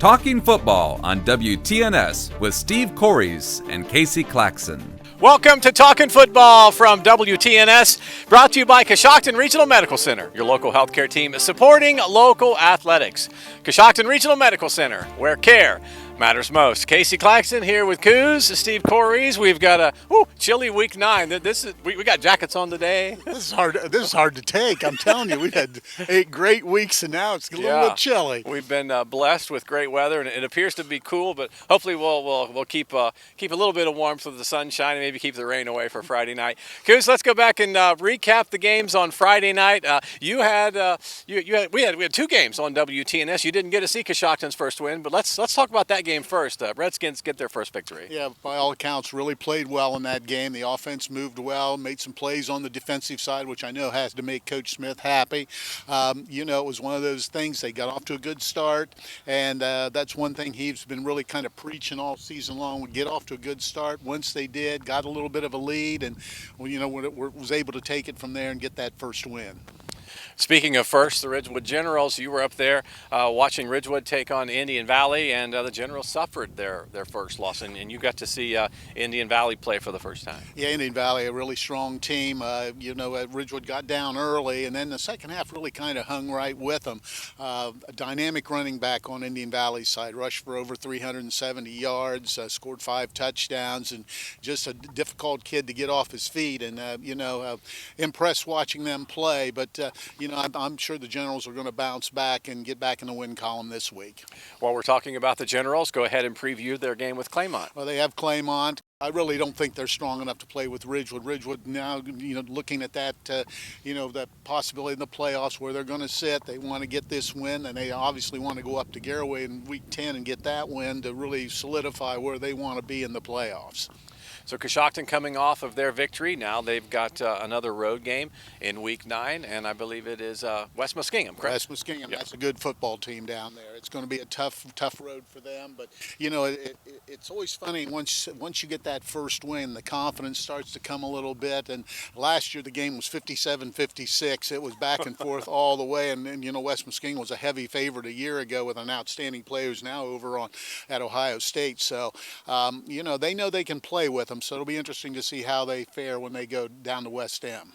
Talking Football on WTNS with Steve Cores and Casey Claxon. Welcome to Talkin' Football from WTNS, brought to you by Coshocton Regional Medical Center. Your local healthcare team is supporting local athletics. Coshocton Regional Medical Center, where care matters most. Casey Claxon here with Coos, Steve Cores. We've got a chilly week 9. We got jackets on today. This is hard to take. I'm telling you, we've had 8 great weeks, and now it's a little bit chilly. We've been blessed with great weather, and it appears to be cool. But hopefully, we'll keep a little bit of warmth with the sunshine, and maybe keep the rain away for Friday night. Coos, let's go back and recap the games on Friday night. We had 2 games on WTNS. You didn't get to see Coshocton's first win, but let's talk about that game first. Redskins get their first victory. Yeah, by all accounts, really played well in that game. The offense moved well, made some plays on the defensive side, which I know has to make Coach Smith happy. It was one of those things. They got off to a good start, and that's one thing he's been really kind of preaching all season long, would get off to a good start. Once they did, got a little bit of a lead, and was able to take it from there and get that first win. Speaking of first, the Ridgewood Generals, you were up there watching Ridgewood take on Indian Valley, and the Generals suffered their first loss, and you got to see Indian Valley play for the first time. Yeah, Indian Valley, a really strong team. Ridgewood got down early, and then the second half really kind of hung right with them. A dynamic running back on Indian Valley's side, rushed for over 370 yards, scored 5 touchdowns, and just a difficult kid to get off his feet, and impressed watching them play, but I'm sure the Generals are going to bounce back and get back in the win column this week. While we're talking about the Generals, go ahead and preview their game with Claymont. Well, they have Claymont. I really don't think they're strong enough to play with Ridgewood. Ridgewood now, looking at that, that possibility in the playoffs where they're going to sit. They want to get this win, and they obviously want to go up to Garraway in Week 10 and get that win to really solidify where they want to be in the playoffs. So Coshocton coming off of their victory, now they've got another road game in Week 9, and I believe it is West Muskingum, correct? West Muskingum, yeah. That's a good football team down there. It's going to be a tough road for them, but it's always funny once you get that first win, the confidence starts to come a little bit. And last year the game was 57-56. It was back and forth all the way, and West Muskingum was a heavy favorite a year ago with an outstanding player who's now over at Ohio State. So they know they can play with them. So it'll be interesting to see how they fare when they go down to West M.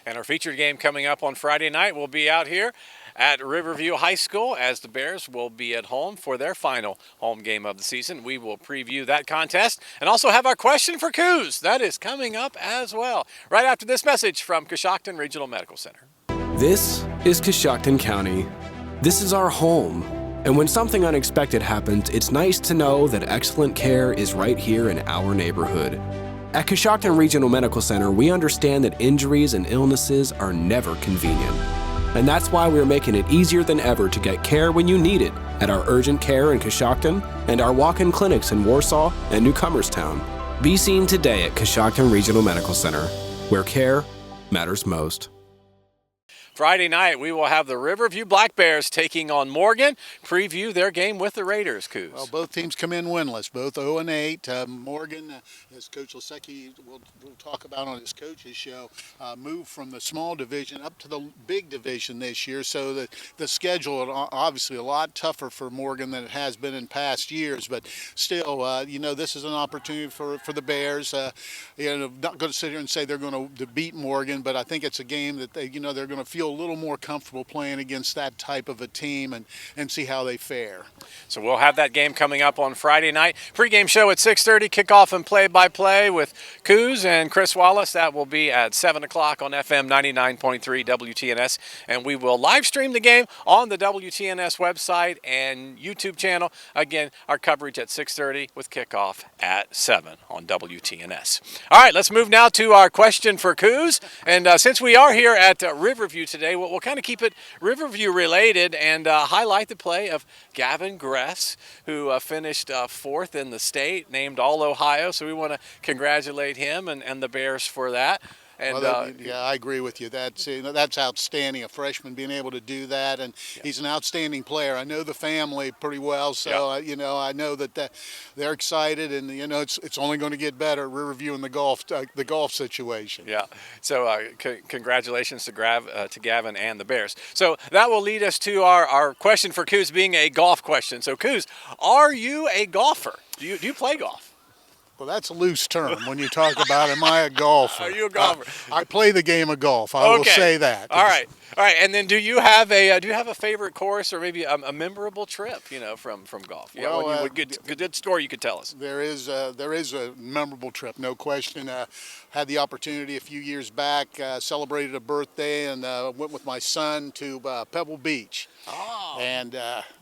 And our featured game coming up on Friday night will be out here at Riverview High School, as the Bears will be at home for their final home game of the season. We will preview that contest and also have our question for Coos. That is coming up as well, right after this message from Coshocton Regional Medical Center. This is Coshocton County. This is our home. And when something unexpected happens, it's nice to know that excellent care is right here in our neighborhood. At Coshocton Regional Medical Center, we understand that injuries and illnesses are never convenient. And that's why we're making it easier than ever to get care when you need it at our urgent care in Coshocton and our walk-in clinics in Warsaw and Newcomerstown. Be seen today at Coshocton Regional Medical Center, where care matters most. Friday night, we will have the Riverview Black Bears taking on Morgan. Preview their game with the Raiders, Coos. Well, both teams come in winless, both 0-8. Morgan, as Coach Lasecki will talk about on his coach's show, moved from the small division up to the big division this year. So the schedule is obviously a lot tougher for Morgan than it has been in past years. But still, this is an opportunity for the Bears. Not going to sit here and say they're going to beat Morgan, but I think it's a game that they're going to feel a little more comfortable playing against that type of a team and see how they fare. So we'll have that game coming up on Friday night. Pre-game show at 6:30, kickoff and play-by-play with Coos and Chris Wallace. That will be at 7 o'clock on FM 99.3 WTNS. And we will live stream the game on the WTNS website and YouTube channel. Again, our coverage at 6:30 with kickoff at 7 on WTNS. All right, let's move now to our question for Coos. And since we are here at Riverview today, we'll kind of keep it Riverview related and highlight the play of Gavin Gress, who finished 4th in the state, named All-Ohio. So we want to congratulate him and the Bears for that. And yeah, I agree with you. That's outstanding. A freshman being able to do that, and he's an outstanding player. I know the family pretty well, so I know that they're excited, and it's only going to get better. We're reviewing the golf situation. Yeah. So congratulations to Gavin and the Bears. So that will lead us to our question for Coos being a golf question. So Coos, are you a golfer? Do you play golf? Well, that's a loose term when you talk about am I a golfer? Are you a golfer? I play the game of golf. I will say that. All right. And then do you have a favorite course or maybe a memorable trip? From golf. Yeah, well, good story you could tell us. There is a memorable trip, no question. Had the opportunity a few years back, celebrated a birthday, and went with my son to Pebble Beach. Oh. And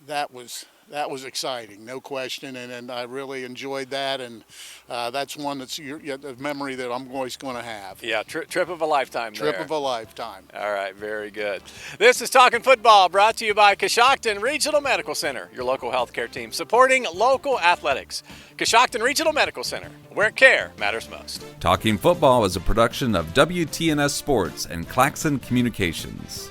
that was exciting, no question, and I really enjoyed that, and that's one that's a memory that I'm always going to have. Yeah, trip of a lifetime. Trip of a lifetime. All right, very good. This is Talkin' Football, brought to you by Coshocton Regional Medical Center, your local healthcare team supporting local athletics. Coshocton Regional Medical Center, where care matters most. Talking Football is a production of WTNS Sports and Claxon Communications.